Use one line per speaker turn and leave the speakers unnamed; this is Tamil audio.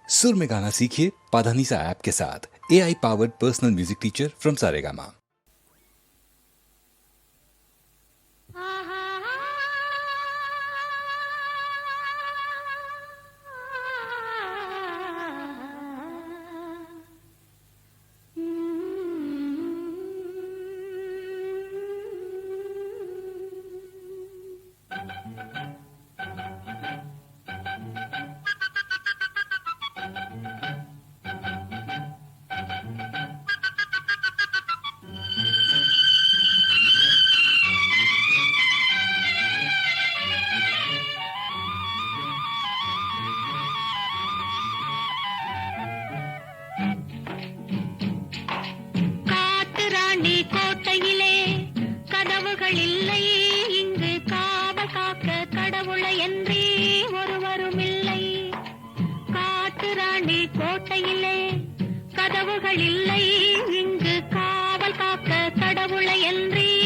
सुर में गाना सीखिए पाधानीसा ऐप के साथ। AI powered personal music teacher from Saregama.
கோட்டையிலே கதவுகள் இல்லை, இங்கு காவல் காக்க கடவுளை என்றே ஒருவரும் இல்லை. காட்டு ராணி கோட்டையிலே கதவுகள் இல்லை, இங்கு காவல் காக்க கடவுளை என்றே